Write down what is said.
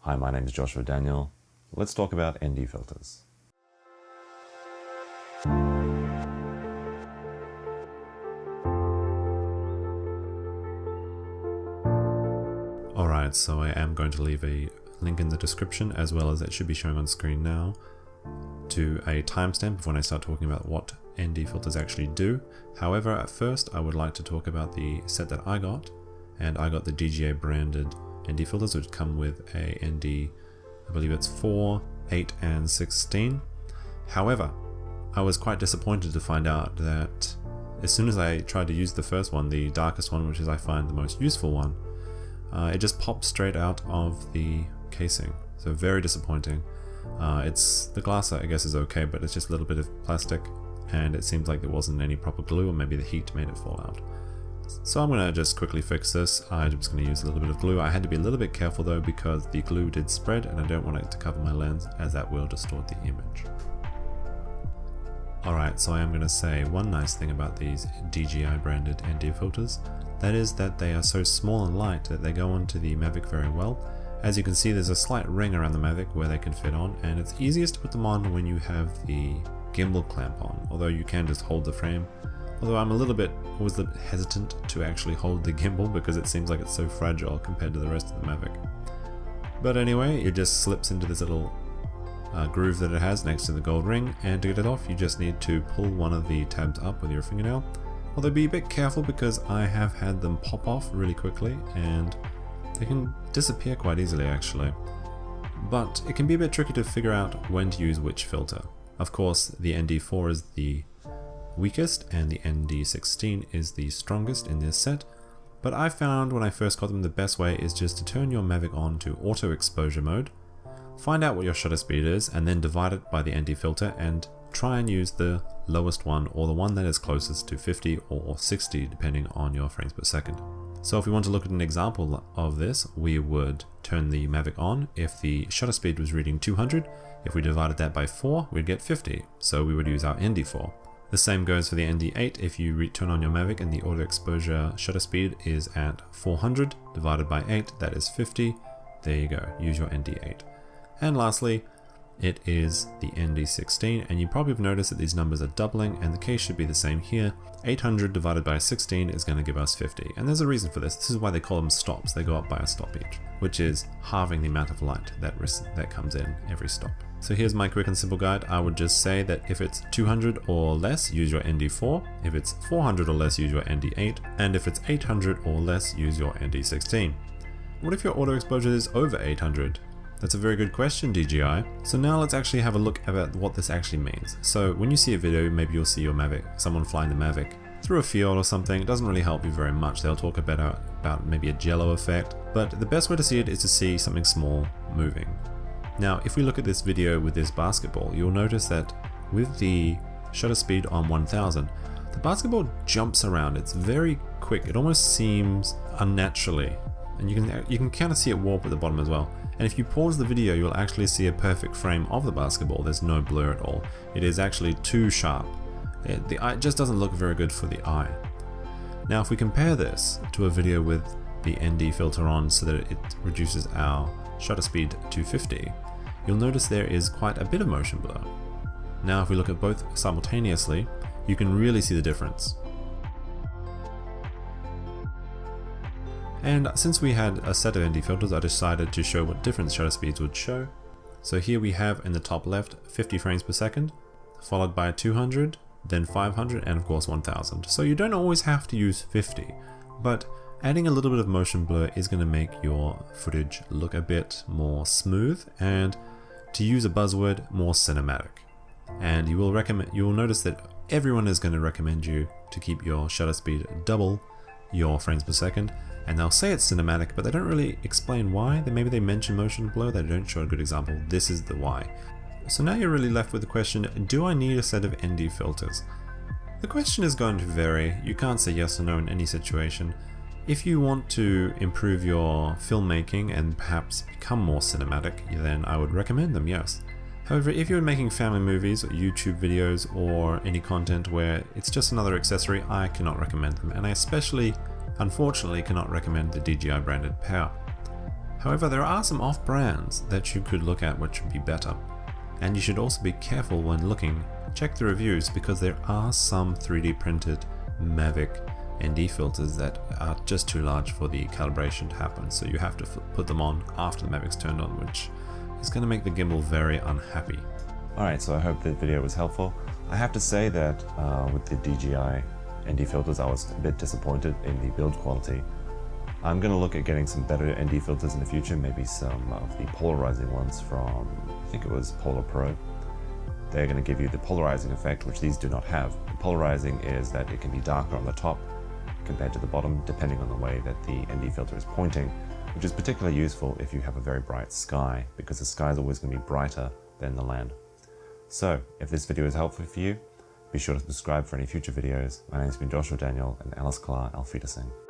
Hi, my name is Joshua Daniel. Let's talk about ND filters. Alright, so I am going to leave a link in the description, as well as it should be showing on screen now, to a timestamp of when I start talking about what ND filters actually do. However, at first I would like to talk about the set that I got, and I got the DJI branded ND filters, which come with a ND, I believe it's 4, 8 and 16. However, I was quite disappointed to find out that as soon as I tried to use the first one, the darkest one, which is I find the most useful one, it just popped straight out of the casing. So very disappointing. The glass I guess is okay, but it's just a little bit of plastic, and it seems like there wasn't any proper glue, or maybe the heat made it fall out. So I'm going to just quickly fix this. I'm just going to use a little bit of glue. I had to be a little bit careful though, because the glue did spread and I don't want it to cover my lens, as that will distort the image. Alright, so I am going to say one nice thing about these DJI branded ND filters. That is that they are so small and light that they go onto the Mavic very well. As you can see, there's a slight ring around the Mavic where they can fit on, and it's easiest to put them on when you have the gimbal clamp on, although you can just hold the frame. Although I'm always a bit hesitant to actually hold the gimbal because it seems like it's so fragile compared to the rest of the Mavic. But anyway, it just slips into this little groove that it has next to the gold ring, and to get it off you just need to pull one of the tabs up with your fingernail. Although be a bit careful, because I have had them pop off really quickly and they can disappear quite easily actually. But it can be a bit tricky to figure out when to use which filter. Of course, the ND4 is the weakest and the ND16 is the strongest in this set, but I found when I first got them the best way is just to turn your Mavic on to auto exposure mode, find out what your shutter speed is, and then divide it by the ND filter and try and use the lowest one, or the one that is closest to 50 or 60 depending on your frames per second. So if we want to look at an example of this, we would turn the Mavic on if the shutter speed was reading 200. If we divided that by 4, we'd get 50, so we would use our ND4. The same goes for the ND8. If you turn on your Mavic and the auto exposure shutter speed is at 400, divided by 8, that is 50. There you go, use your ND8. And lastly, it is the ND16, and you probably have noticed that these numbers are doubling, and the case should be the same here. 800 divided by 16 is going to give us 50, and there's a reason for this. This is why they call them stops. They go up by a stop each, which is halving the amount of light that comes in every stop. So here's my quick and simple guide. I would just say that if it's 200 or less, use your ND4. If it's 400 or less, use your ND8. And if it's 800 or less, use your ND16. What if your auto exposure is over 800? That's a very good question, DJI. So now let's actually have a look at what this actually means. So when you see a video, maybe you'll see your Mavic, someone flying the Mavic through a field or something. It doesn't really help you very much. They'll talk about maybe a jello effect, but the best way to see it is to see something small moving. Now, if we look at this video with this basketball, you'll notice that with the shutter speed on 1000, the basketball jumps around. It's very quick. It almost seems unnaturally, and you can kind of see it warp at the bottom as well. And if you pause the video, you'll actually see a perfect frame of the basketball. There's no blur at all. It is actually too sharp. The eye just doesn't look very good for the eye. Now, if we compare this to a video with the ND filter on so that it reduces our shutter speed to 50, you'll notice there is quite a bit of motion blur. Now, if we look at both simultaneously, you can really see the difference. And since we had a set of ND filters, I decided to show what different shutter speeds would show. So here we have in the top left 50 frames per second, followed by 200, then 500, and of course 1000. So you don't always have to use 50, but adding a little bit of motion blur is going to make your footage look a bit more smooth, and to use a buzzword, more cinematic. And you will notice that everyone is going to recommend you to keep your shutter speed double your frames per second. And they'll say it's cinematic, but they don't really explain why. Maybe they mention motion blur, they don't show a good example. This is the why. So now you're really left with the question, do I need a set of ND filters? The question is going to vary. You can't say yes or no in any situation. If you want to improve your filmmaking and perhaps become more cinematic, then I would recommend them, yes. However, if you're making family movies or YouTube videos or any content where it's just another accessory, I cannot recommend them. And I especially, unfortunately, cannot recommend the DJI branded power. However, there are some off-brands that you could look at which would be better. And you should also be careful when looking, check the reviews, because there are some 3D printed mavic ND filters that are just too large for the calibration to happen, so you have to put them on after the mavic's turned on, which is going to make the gimbal very unhappy. Alright, so I hope the video was helpful. I have to say that with the DJI ND filters I was a bit disappointed in the build quality. I'm going to look at getting some better ND filters in the future, maybe some of the polarizing ones from, I think it was Polar Pro. They're going to give you the polarizing effect, which these do not have. The polarizing is that it can be darker on the top compared to the bottom, depending on the way that the ND filter is pointing, which is particularly useful if you have a very bright sky, because the sky is always going to be brighter than the land. So, if this video is helpful for you, be sure to subscribe for any future videos. My name has been Joshua Daniel, and Alice Klar, Auf Wiedersehen.